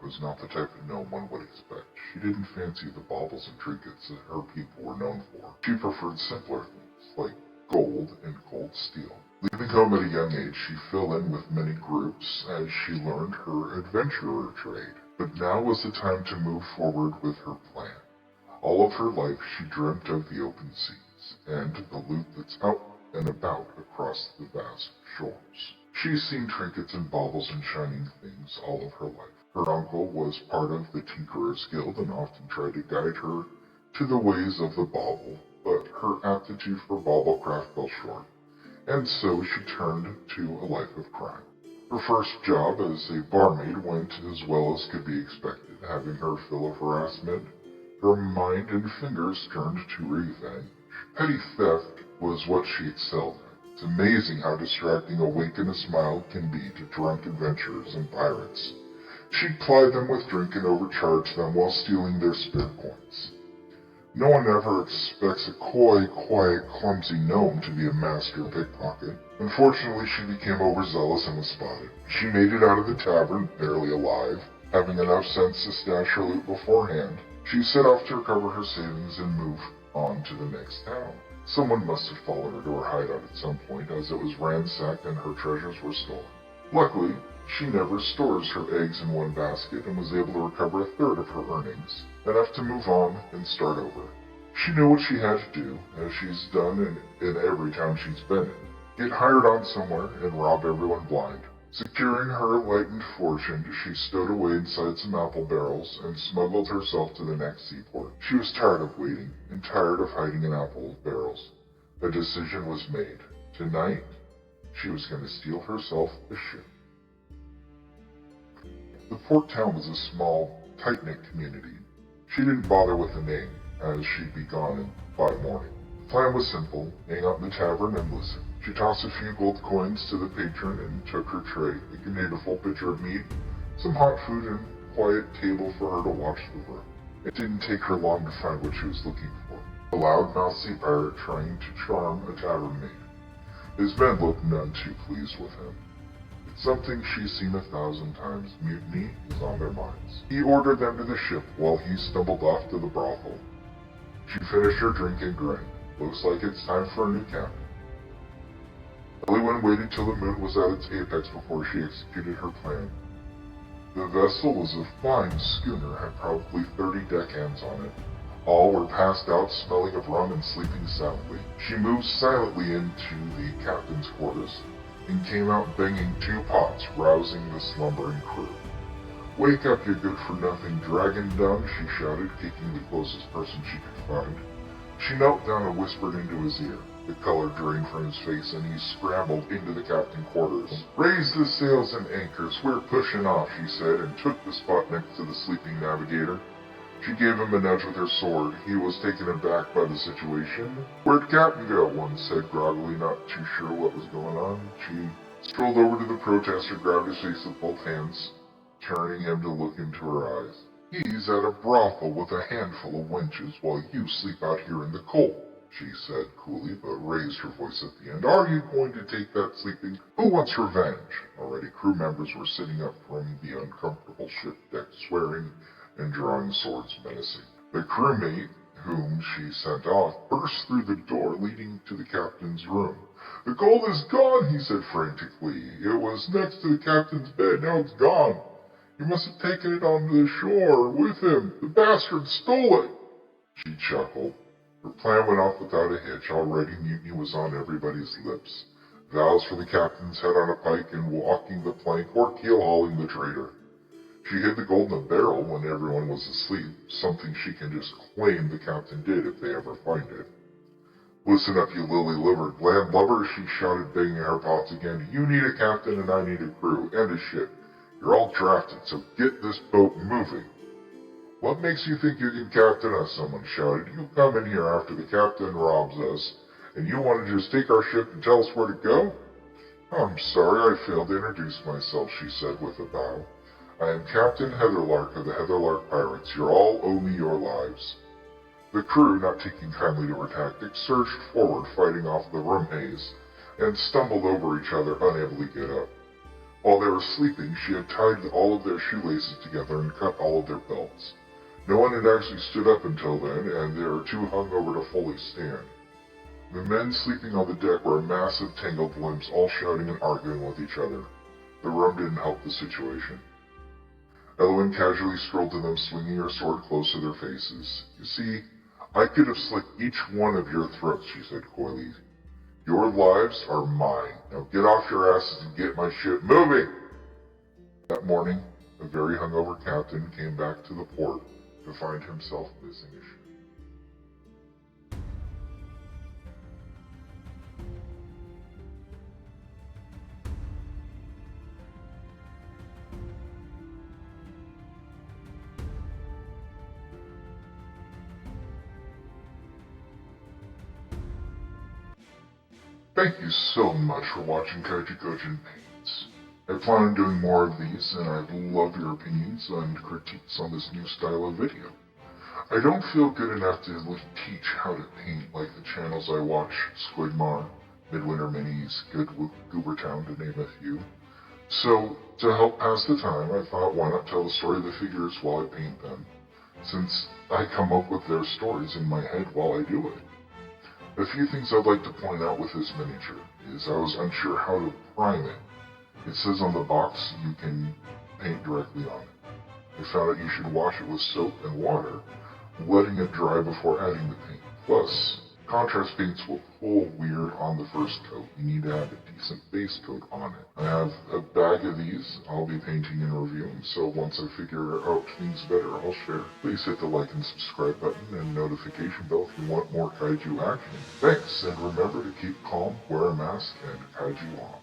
was not the type of gnome one would expect. She didn't fancy the baubles and trinkets that her people were known for. She preferred simpler things, like gold and cold steel. Leaving home at a young age, she fell in with many groups as she learned her adventurer trade. But now was the time to move forward with her plan. All of her life she dreamt of the open seas, and the loot that's out and about across the vast shores. She's seen trinkets and baubles and shining things all of her life. Her uncle was part of the Tinkerers Guild and often tried to guide her to the ways of the bauble, but her aptitude for bauble craft fell short, and so she turned to a life of crime. Her first job as a barmaid went as well as could be expected, having her fill of harassment. Her mind and fingers turned to revenge. Petty theft was what she excelled at. It's amazing how distracting a wink and a smile can be to drunk adventurers and pirates. She'd ply them with drink and overcharge them while stealing their spare coins. No one ever expects a coy, quiet, clumsy gnome to be a master pickpocket. Unfortunately, she became overzealous and was spotted. She made it out of the tavern, barely alive, having enough sense to stash her loot beforehand. She set off to recover her savings and move on to the next town. Someone must have followed her to her hideout at some point, as it was ransacked and her treasures were stolen. Luckily, she never stores her eggs in one basket and was able to recover a third of her earnings, enough to move on and start over. She knew what she had to do, as she's done in every town she's been in. Get hired on somewhere and rob everyone blind. Securing her lightened fortune, she stowed away inside some apple barrels and smuggled herself to the next seaport. She was tired of waiting and tired of hiding in apple barrels. A decision was made. Tonight, she was going to steal herself a ship. The port town was a small, tight-knit community. She didn't bother with the name, as she'd be gone by morning. The plan was simple: hang out in the tavern and listen. She tossed a few gold coins to the patron and took her tray. It contained a full pitcher of meat, some hot food, and a quiet table for her to watch the room. It didn't take her long to find what she was looking for: a loud-mouthed sea pirate trying to charm a tavern maid. His men looked none too pleased with him. It's something she's seen 1,000 times. Mutiny is on their minds. He ordered them to the ship while he stumbled off to the brothel. She finished her drink and grinned. Looks like it's time for a new captain. Elliwyn waited till the moon was at its apex before she executed her plan. The vessel was a fine schooner, had probably 30 deckhands on it. All were passed out, smelling of rum and sleeping soundly. She moved silently into the captain's quarters and came out banging 2 pots, rousing the slumbering crew. "Wake up, you good-for-nothing dragon dung," she shouted, kicking the closest person she could find. She knelt down and whispered into his ear. The color drained from his face, and he scrambled into the captain's quarters. "Raise the sails and anchors, we're pushing off," she said, and took the spot next to the sleeping navigator. She gave him a nudge with her sword. He was taken aback by the situation. "Where'd Captain go?" one said groggily, not too sure what was going on. She strolled over to the protester, grabbed his face with both hands, turning him to look into her eyes. "He's at a brothel with a handful of wenches while you sleep out here in the cold," she said coolly, but raised her voice at the end. "Are you going to take that sleeping? Who wants revenge?" Already crew members were sitting up from the uncomfortable ship deck, swearing and drawing swords menacing. The crewmate, whom she sent off, burst through the door leading to the captain's room. "The gold is gone," he said frantically. "It was next to the captain's bed. Now it's gone. He must have taken it on the shore with him. The bastard stole it." She chuckled. Her plan went off without a hitch. Already mutiny was on everybody's lips. Vows for the captain's head on a pike and walking the plank or keel-hauling the traitor. She hid the gold in a barrel when everyone was asleep, something she can just claim the captain did if they ever find it. "Listen up, you lily-livered landlubber," she shouted, banging her pots again. "You need a captain and I need a crew, and a ship. You're all drafted, so get this boat moving." "What makes you think you can captain us?" someone shouted. "You come in here after the captain robs us, and you want to just take our ship and tell us where to go?" "I'm sorry, I failed to introduce myself," she said with a bow. "I am Captain Heatherlark of the Heatherlark Pirates. You all owe me your lives." The crew, not taking kindly to her tactics, surged forward, fighting off the rum haze, and stumbled over each other, unable to get up. While they were sleeping, she had tied all of their shoelaces together and cut all of their belts. No one had actually stood up until then, and they were too hungover to fully stand. The men sleeping on the deck were a mass of tangled limbs, all shouting and arguing with each other. The rum didn't help the situation. Elliwyn casually strolled to them, swinging her sword close to their faces. "You see, I could have slit each one of your throats," she said coyly. "Your lives are mine. Now get off your asses and get my ship moving!" That morning, a very hungover captain came back to the port to find himself missing a ship. Thank you so much for watching Kaiju Kojin Paints. I plan on doing more of these, and I'd love your opinions and critiques on this new style of video. I don't feel good enough to teach how to paint like the channels I watch, Squidmar, Midwinter Minis, Good Goobertown, to name a few. So, to help pass the time, I thought why not tell the story of the figures while I paint them, since I come up with their stories in my head while I do it. A few things I'd like to point out with this miniature is I was unsure how to prime it. It says on the box you can paint directly on it. I found out you should wash it with soap and water, letting it dry before adding the paint. Plus, contrast paints will pull weird on the first coat. You need to have a decent base coat on it. I have a bag of these I'll be painting and reviewing, so once I figure out things better, I'll share. Please hit the like and subscribe button and notification bell if you want more kaiju action. Thanks, and remember to keep calm, wear a mask, and kaiju on.